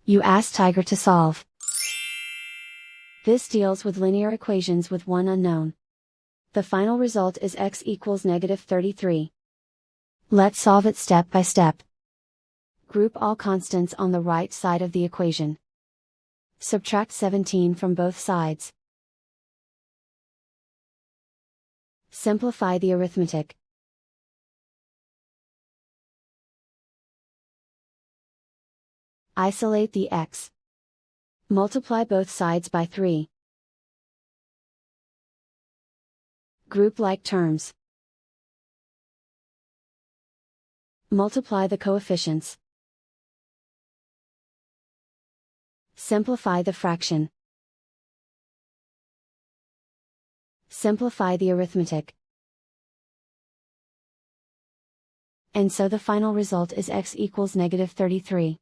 You ask Tiger to solve. This deals with linear equations with one unknown. The final result is x equals -33. Let's solve it step by step. Group all constants on the right side of the equation. Subtract 17 from both sides. Simplify the arithmetic. Isolate the x. Multiply both sides by 3. Group like terms. Multiply the coefficients. Simplify the fraction. Simplify the arithmetic. And so the final result is x equals -33.